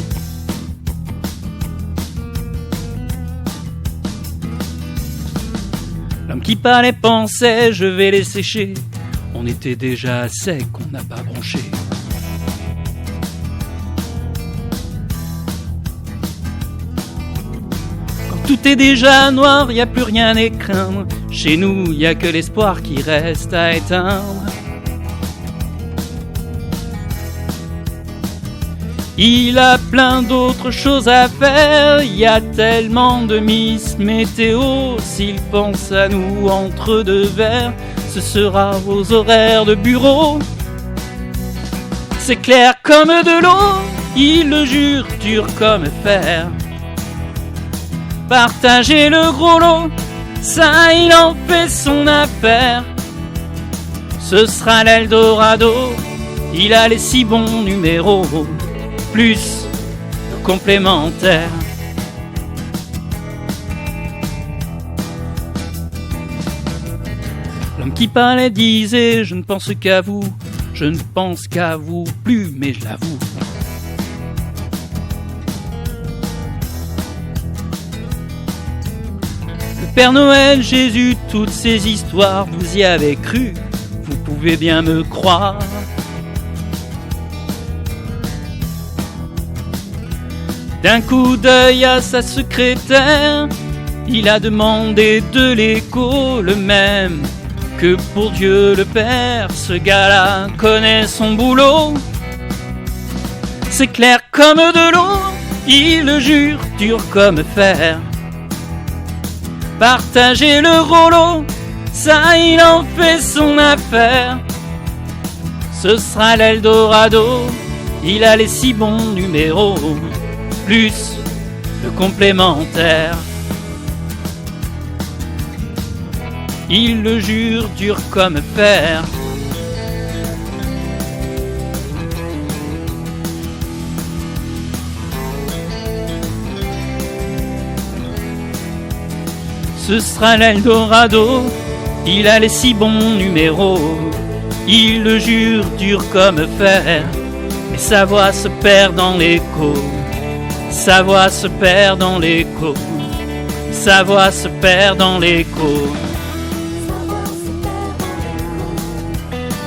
[SPEAKER 4] L'homme qui parlait pensait, je vais les sécher. On était déjà sec, on n'a pas bronché. Quand tout est déjà noir, y a plus rien à craindre. Chez nous, y a que l'espoir qui reste à éteindre. Il a plein d'autres choses à faire, il y a tellement de Miss Météo. S'il pense à nous entre deux verres, ce sera aux horaires de bureau. C'est clair comme de l'eau, il le jure, dur comme fer. Partager le gros lot, ça il en fait son affaire. Ce sera l'Eldorado, il a les si bons numéros. Plus complémentaire. L'homme qui parlait disait je ne pense qu'à vous, je ne pense qu'à vous plus, mais je l'avoue. Le Père Noël, Jésus, toutes ces histoires, vous y avez cru, vous pouvez bien me croire. D'un coup d'œil à sa secrétaire, il a demandé de l'écho le même que pour Dieu le Père. Ce gars-là connaît son boulot, c'est clair comme de l'eau, il le jure dur comme fer. Partager le rouleau, ça il en fait son affaire. Ce sera l'Eldorado, il a les 6 bons numéros, plus le complémentaire. Il le jure dur comme fer. Ce sera l'Eldorado, il a les 6 bons numéros. Il le jure dur comme fer, mais sa voix se perd dans l'écho. Sa voix se perd dans l'écho. Sa voix se perd dans l'écho.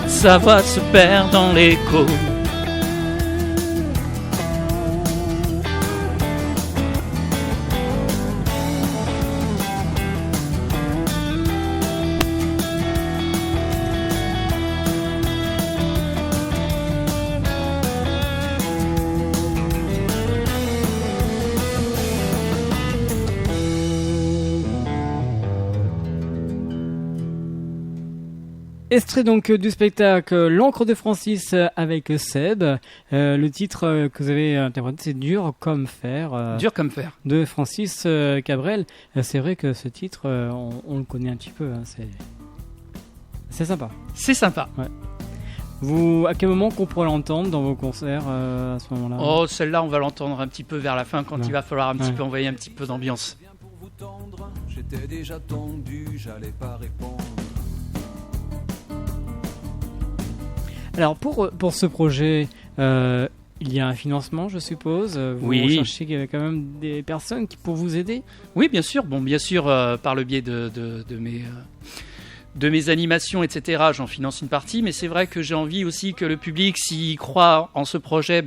[SPEAKER 4] Sa voix se perd dans l'écho.
[SPEAKER 3] Extrait donc du spectacle L'encre de Francis avec Seb. Le titre que vous avez interprété, c'est Dur comme fer.
[SPEAKER 4] Dur comme fer.
[SPEAKER 3] De Francis Cabrel. C'est vrai que ce titre, on le connaît un petit peu. Hein, c'est sympa.
[SPEAKER 4] C'est sympa.
[SPEAKER 3] Ouais. Vous, à quel moment qu'on pourrait l'entendre dans vos concerts à ce moment-là?
[SPEAKER 4] Oh, celle-là, on va l'entendre un petit peu vers la fin quand
[SPEAKER 3] Ouais.
[SPEAKER 4] il va falloir un petit
[SPEAKER 3] Ouais.
[SPEAKER 4] peu envoyer un petit peu d'ambiance.
[SPEAKER 5] Bien pour vous tendre, j'étais déjà tendu, j'allais pas répondre.
[SPEAKER 3] Alors pour ce projet, il y a un financement, je suppose. Vous
[SPEAKER 4] Oui.
[SPEAKER 3] recherchez quand même des personnes pour vous aider.
[SPEAKER 4] Oui, bien sûr. Bon, bien sûr, par le biais de mes animations, etc., j'en finance une partie, mais c'est vrai que j'ai envie aussi que le public, s'il croit en ce projet,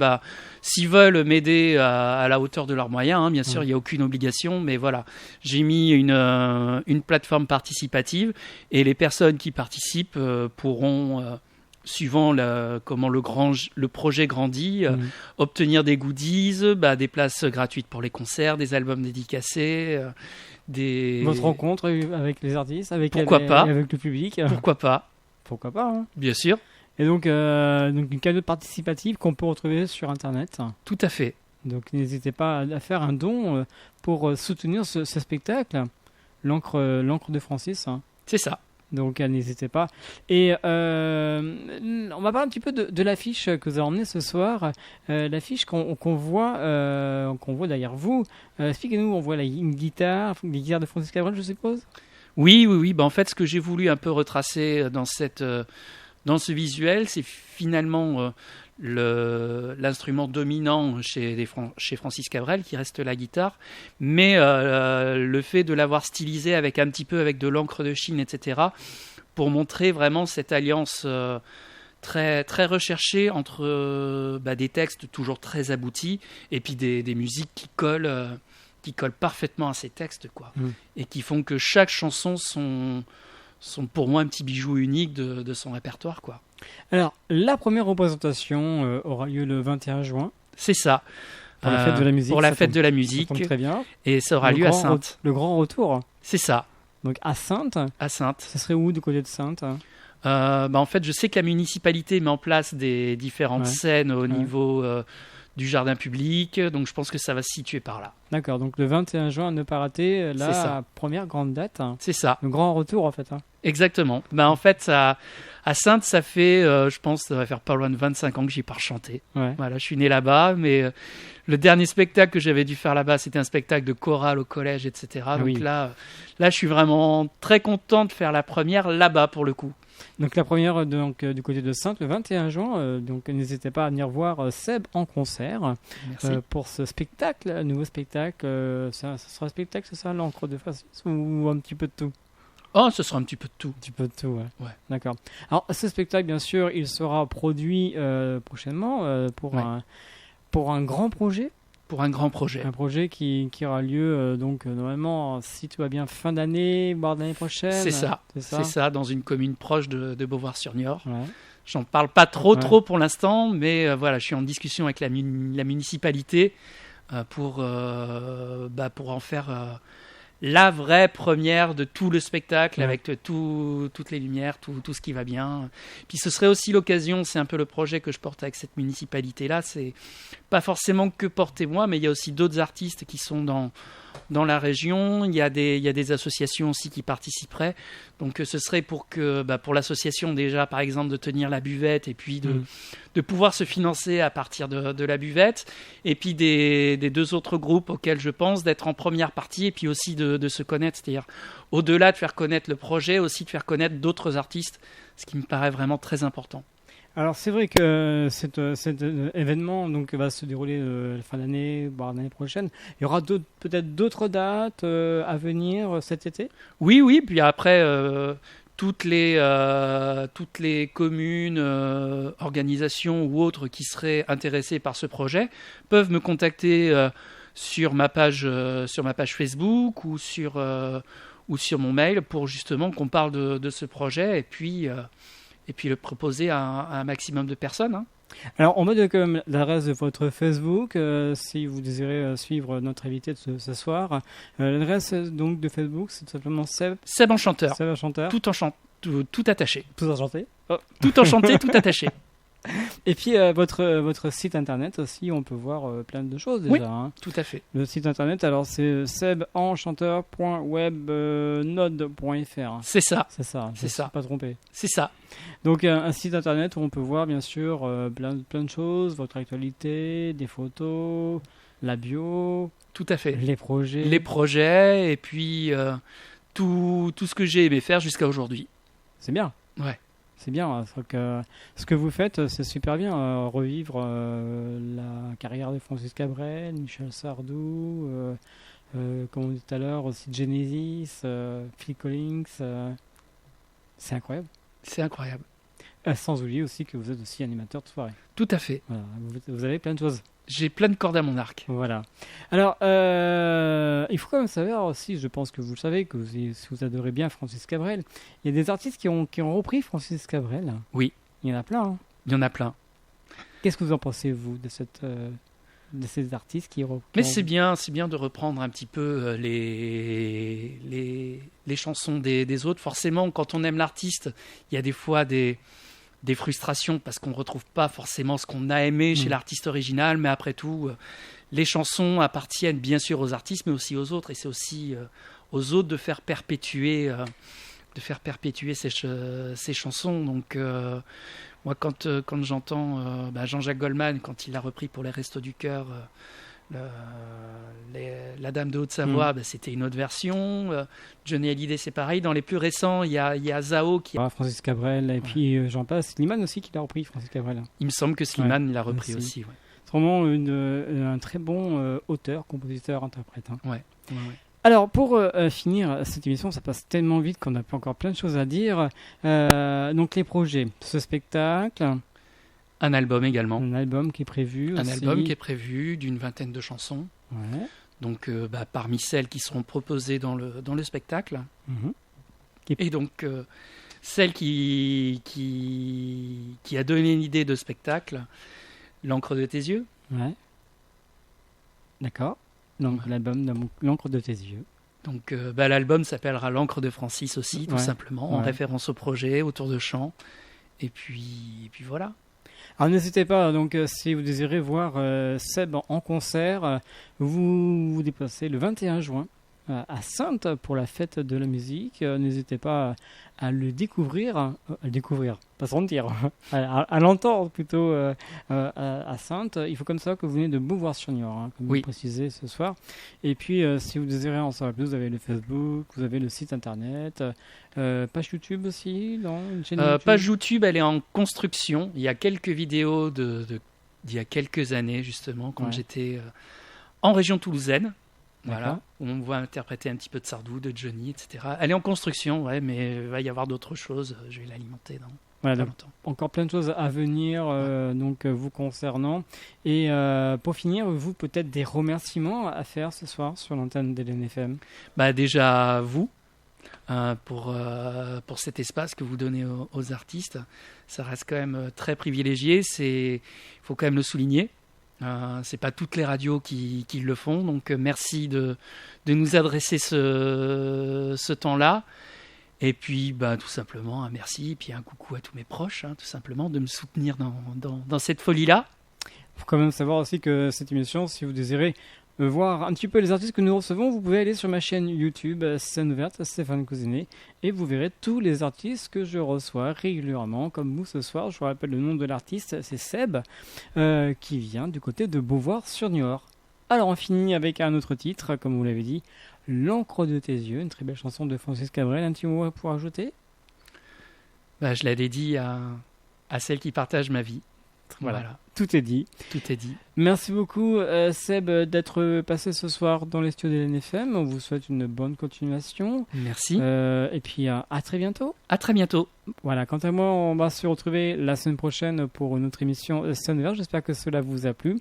[SPEAKER 4] s'ils veulent m'aider à la hauteur de leurs moyens, hein, bien sûr, il n'y a aucune obligation, mais voilà, j'ai mis une plateforme participative et les personnes qui participent pourront, suivant comment le projet grandit, obtenir des goodies, des places gratuites pour les concerts, des albums dédicacés,
[SPEAKER 3] Votre rencontre avec les artistes, avec
[SPEAKER 4] pas
[SPEAKER 3] avec le public.
[SPEAKER 4] Pourquoi pas,
[SPEAKER 3] Pourquoi pas, hein.
[SPEAKER 4] bien sûr,
[SPEAKER 3] Et donc une cagnotte participative qu'on peut retrouver sur Internet.
[SPEAKER 4] tout à fait.
[SPEAKER 3] Donc n'hésitez pas à faire un don pour soutenir ce spectacle, l'encre de Francis. Hein.
[SPEAKER 4] C'est ça.
[SPEAKER 3] Donc n'hésitez pas. Et on va parler un petit peu de l'affiche que vous avez emmenée ce soir. L'affiche qu'on voit derrière vous. Expliquez-nous, on voit une guitare, les guitares de Francis Cabrel, je suppose.
[SPEAKER 4] Oui. En fait, ce que j'ai voulu un peu retracer dans ce visuel, c'est finalement l'instrument dominant chez Francis Cabrel, qui reste la guitare, mais le fait de l'avoir stylisé avec de l'encre de Chine, etc., pour montrer vraiment cette alliance très, très recherchée entre des textes toujours très aboutis et puis des musiques qui collent parfaitement à ces textes, quoi, et qui font que chaque chanson sont pour moi un petit bijou unique de son répertoire, quoi.
[SPEAKER 3] Alors, la première représentation aura lieu le 21 juin.
[SPEAKER 4] C'est ça.
[SPEAKER 3] Pour la fête de la musique.
[SPEAKER 4] Pour la
[SPEAKER 3] ça
[SPEAKER 4] fête
[SPEAKER 3] tombe-
[SPEAKER 4] de la
[SPEAKER 3] ça
[SPEAKER 4] musique.
[SPEAKER 3] tombe très bien.
[SPEAKER 4] Et ça aura lieu à Saintes.
[SPEAKER 3] Le grand retour.
[SPEAKER 4] C'est ça,
[SPEAKER 3] Donc à Saintes.
[SPEAKER 4] à Saintes.
[SPEAKER 3] Ça serait où du côté de Saintes?
[SPEAKER 4] En fait, je sais que la municipalité met en place des différentes
[SPEAKER 3] Ouais.
[SPEAKER 4] scènes au
[SPEAKER 3] Ouais.
[SPEAKER 4] niveau du jardin public, donc je pense que ça va se situer par là.
[SPEAKER 3] D'accord, donc le 21 juin, à ne pas rater
[SPEAKER 4] C'est ça.
[SPEAKER 3] la première grande date.
[SPEAKER 4] C'est ça,
[SPEAKER 3] Le grand retour en fait. Hein.
[SPEAKER 4] exactement. En fait, à Saintes, ça fait, je pense, ça va faire pas loin de 25 ans que j'y pars chanter.
[SPEAKER 3] Ouais.
[SPEAKER 4] Voilà, je suis né là-bas, mais le dernier spectacle que j'avais dû faire là-bas, c'était un spectacle de chorale au collège, etc. Donc
[SPEAKER 3] oui.
[SPEAKER 4] là, je suis vraiment très content de faire la première là-bas pour le coup.
[SPEAKER 3] Donc la première du côté de Saintes le 21 juin. Donc n'hésitez pas à venir voir Seb en concert
[SPEAKER 4] Merci.
[SPEAKER 3] pour ce spectacle, un nouveau spectacle. Ça sera un spectacle, c'est ça, l'encre de Francis ou un petit peu de tout?
[SPEAKER 4] Oh, ce sera un petit peu de tout.
[SPEAKER 3] Un petit peu de tout, ouais.
[SPEAKER 4] Ouais.
[SPEAKER 3] D'accord. Alors ce spectacle, bien sûr, il sera produit prochainement pour un grand projet.
[SPEAKER 4] Pour un grand projet.
[SPEAKER 3] Un projet qui aura lieu normalement, si tout va bien, fin d'année, voire d'année prochaine.
[SPEAKER 4] C'est ça.
[SPEAKER 3] C'est ça.
[SPEAKER 4] C'est ça, dans une commune proche de Beauvoir-sur-Niort.
[SPEAKER 3] Ouais.
[SPEAKER 4] J'en parle pas trop
[SPEAKER 3] Ouais.
[SPEAKER 4] pour l'instant, mais voilà, je suis en discussion avec la municipalité pour en faire la vraie première de tout le spectacle, avec toutes les lumières, tout ce qui va bien. Puis ce serait aussi l'occasion, c'est un peu le projet que je porte avec cette municipalité-là, c'est pas forcément que porter moi, mais il y a aussi d'autres artistes qui sont dans la région. Il y a des associations aussi qui participeraient. Donc ce serait pour l'association déjà, par exemple, de tenir la buvette et puis de pouvoir se financer à partir de la buvette. Et puis des deux autres groupes auxquels je pense, d'être en première partie et puis aussi de se connaître. C'est-à-dire, au-delà de faire connaître le projet, aussi de faire connaître d'autres artistes, ce qui me paraît vraiment très important.
[SPEAKER 3] Alors c'est vrai que cet événement donc va se dérouler la fin d'année, voire l'année prochaine. Il y aura peut-être d'autres dates à venir cet été.
[SPEAKER 4] Oui. Puis après, toutes les communes, organisations ou autres qui seraient intéressées par ce projet peuvent me contacter sur ma page Facebook ou sur mon mail pour justement qu'on parle de ce projet et puis le proposer à un maximum de personnes. Hein.
[SPEAKER 3] Alors, on met quand même l'adresse de votre Facebook si vous désirez suivre notre invité de ce soir. L'adresse donc de Facebook, c'est tout simplement
[SPEAKER 4] Seb Enchanteur.
[SPEAKER 3] Seb Enchanteur.
[SPEAKER 4] Tout attaché.
[SPEAKER 3] Tout enchanté.
[SPEAKER 4] Tout enchanté, tout attaché.
[SPEAKER 3] Et puis votre site internet aussi, on peut voir plein de choses déjà.
[SPEAKER 4] Oui,
[SPEAKER 3] hein.
[SPEAKER 4] tout à fait.
[SPEAKER 3] Le site internet, alors c'est sebenchanteur.webnode.fr.
[SPEAKER 4] C'est ça.
[SPEAKER 3] C'est ça. Je ne suis pas trompé.
[SPEAKER 4] C'est ça.
[SPEAKER 3] Donc un site internet où on peut voir bien sûr plein de choses, votre actualité, des photos, la bio.
[SPEAKER 4] Tout à fait.
[SPEAKER 3] Les projets.
[SPEAKER 4] Et puis tout ce que j'ai aimé faire jusqu'à aujourd'hui.
[SPEAKER 3] C'est bien.
[SPEAKER 4] Ouais.
[SPEAKER 3] C'est bien, ce que vous faites, c'est super bien. Revivre la carrière de Francis Cabrel, Michel Sardou, comme on dit tout à l'heure, aussi Genesis, Phil Collins. C'est incroyable.
[SPEAKER 4] C'est incroyable.
[SPEAKER 3] Sans oublier aussi que vous êtes aussi animateur de soirée.
[SPEAKER 4] Tout à fait.
[SPEAKER 3] Voilà, vous avez plein de choses.
[SPEAKER 4] J'ai plein de cordes à mon arc.
[SPEAKER 3] Voilà. Alors, il faut quand même savoir aussi, je pense que vous le savez, que si vous adorez bien Francis Cabrel, il y a des artistes qui ont repris Francis Cabrel.
[SPEAKER 4] Oui.
[SPEAKER 3] Il y en a plein. Hein.
[SPEAKER 4] Il y en a plein.
[SPEAKER 3] Qu'est-ce que vous en pensez, vous, de ces artistes qui
[SPEAKER 4] Mais c'est bien de reprendre un petit peu les chansons des autres. Forcément, quand on aime l'artiste, il y a des fois des frustrations parce qu'on ne retrouve pas forcément ce qu'on a aimé chez l'artiste original, mais après tout, les chansons appartiennent bien sûr aux artistes, mais aussi aux autres, et c'est aussi aux autres de faire perpétuer ces chansons. Donc moi, quand j'entends Jean-Jacques Goldman, quand il l'a repris pour les Restos du Cœur, la Dame de Haute-Savoie, c'était une autre version. Johnny Hallyday, c'est pareil. Dans les plus récents, il y a Zao qui...
[SPEAKER 3] Francis Cabrel, et puis j'en passe. Slimane aussi qui l'a repris, Francis Cabrel.
[SPEAKER 4] Il me semble que Slimane l'a repris aussi. Ouais.
[SPEAKER 3] C'est vraiment un très bon auteur, compositeur, interprète. Hein.
[SPEAKER 4] Ouais.
[SPEAKER 3] Alors, pour finir cette émission, ça passe tellement vite qu'on a encore plein de choses à dire. Donc, les projets, ce spectacle...
[SPEAKER 4] Un album également.
[SPEAKER 3] Un album qui est prévu aussi.
[SPEAKER 4] Un album qui est prévu d'une 20aine de chansons.
[SPEAKER 3] Ouais.
[SPEAKER 4] Donc, parmi celles qui seront proposées dans le spectacle.
[SPEAKER 3] Mm-hmm.
[SPEAKER 4] Et donc, celle qui a donné une idée de spectacle, L'encre de tes yeux.
[SPEAKER 3] Ouais. D'accord. Donc, l'album L'encre de tes yeux.
[SPEAKER 4] Donc, l'album s'appellera L'encre de Francis aussi, tout simplement, en référence au projet, autour de chant. Et puis voilà.
[SPEAKER 3] Alors n'hésitez pas, donc si vous désirez voir Seb en concert, vous vous déplacez le 21 juin à Saintes pour la fête de la musique. N'hésitez pas à le découvrir, pas sentir, à l'entendre plutôt à Saintes. Il faut comme ça que vous venez de Beauvoir-sur-Niort, comme vous précisez ce soir. Et puis si vous désirez en savoir plus, vous avez le Facebook, vous avez le site internet, page YouTube aussi, une chaîne YouTube.
[SPEAKER 4] Page YouTube, elle est en construction. Il y a quelques vidéos d'il y a quelques années justement, quand j'étais en région toulousaine. Voilà, où on me voit interpréter un petit peu de Sardou, de Johnny, etc. Elle est en construction, mais il va y avoir d'autres choses. Je vais l'alimenter dans pas longtemps. Encore
[SPEAKER 3] plein de choses à venir, donc vous concernant. Et pour finir, vous peut-être des remerciements à faire ce soir sur l'antenne d'LNFM.
[SPEAKER 4] Déjà vous, pour cet espace que vous donnez aux artistes. Ça reste quand même très privilégié. Il faut quand même le souligner. C'est pas toutes les radios qui le font, donc merci de nous adresser ce temps-là. Et puis, tout simplement, un merci, et puis un coucou à tous mes proches, tout simplement, de me soutenir dans cette folie-là.
[SPEAKER 3] Il faut quand même savoir aussi que cette émission, si vous désirez voir un petit peu les artistes que nous recevons, vous pouvez aller sur ma chaîne YouTube, Scène Ouverte, Stéphane Cousinet, et vous verrez tous les artistes que je reçois régulièrement, comme vous ce soir. Je vous rappelle le nom de l'artiste, c'est Seb, qui vient du côté de Beauvoir-sur-Niort. Alors on finit avec un autre titre, comme vous l'avez dit, L'encre de tes yeux, une très belle chanson de Francis Cabrel. Un petit mot pour ajouter ?
[SPEAKER 4] Je la dédie à celle qui partage ma vie. Voilà.
[SPEAKER 3] Tout est dit.
[SPEAKER 4] Tout est dit.
[SPEAKER 3] Merci beaucoup Seb d'être passé ce soir dans les studios de l'NFM. On vous souhaite une bonne continuation.
[SPEAKER 4] Merci.
[SPEAKER 3] Et puis à très bientôt.
[SPEAKER 4] À très bientôt.
[SPEAKER 3] Voilà, quant à moi, on va se retrouver la semaine prochaine pour une autre émission Scène Verte. J'espère que cela vous a plu.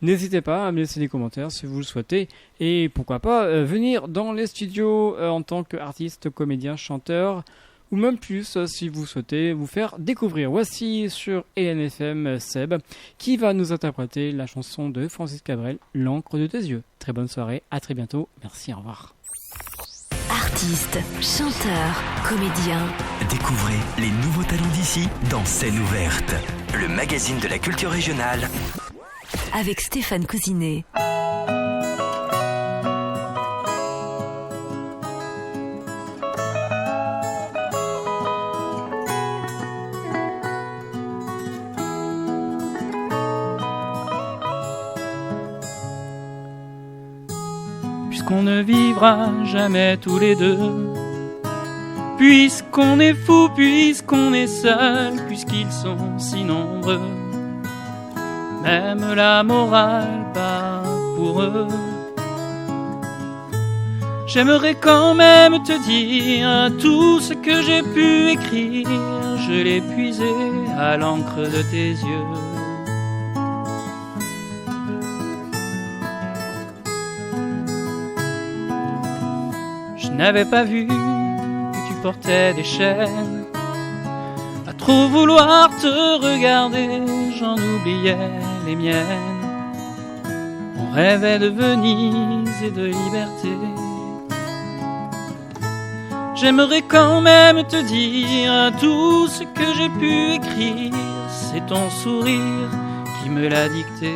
[SPEAKER 3] N'hésitez pas à me laisser des commentaires si vous le souhaitez. Et pourquoi pas venir dans les studios en tant qu'artiste, comédien, chanteur, ou même plus si vous souhaitez vous faire découvrir. Voici sur ENFM Seb qui va nous interpréter la chanson de Francis Cabrel, L'encre de tes yeux. Très bonne soirée, à très bientôt. Merci, au revoir.
[SPEAKER 1] Artistes, chanteurs, comédiens.
[SPEAKER 2] Découvrez les nouveaux talents d'ici dans Scène Ouverte, le magazine de la culture régionale.
[SPEAKER 1] Avec Stéphane Cousinet.
[SPEAKER 4] Puisqu'on ne vivra jamais tous les deux, puisqu'on est fou, puisqu'on est seul, puisqu'ils sont si nombreux, même la morale pas pour eux. J'aimerais quand même te dire tout ce que j'ai pu écrire, je l'ai puisé à l'encre de tes yeux. Je n'avais pas vu que tu portais des chaînes. À trop vouloir te regarder, j'en oubliais les miennes. On rêvait de Venise et de liberté. J'aimerais quand même te dire tout ce que j'ai pu écrire. C'est ton sourire qui me l'a dicté.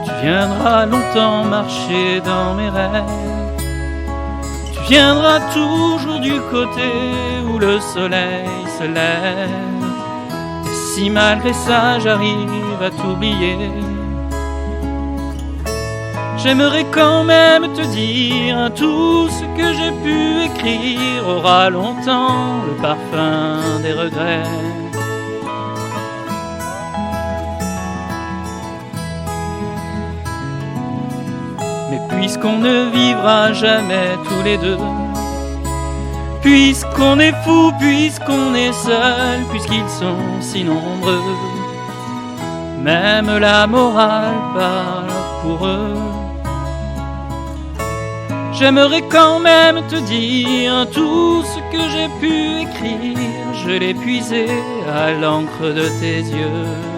[SPEAKER 4] Tu viendras longtemps marcher dans mes rêves. Tu viendras toujours du côté où le soleil se lève. Et si malgré ça j'arrive à t'oublier, j'aimerais quand même te dire tout ce que j'ai pu écrire aura longtemps le parfum des regrets. Mais puisqu'on ne vivra jamais tous les deux, puisqu'on est fou, puisqu'on est seul, puisqu'ils sont si nombreux, même la morale parle pour eux. J'aimerais quand même te dire tout ce que j'ai pu écrire, je l'ai puisé à l'encre de tes yeux.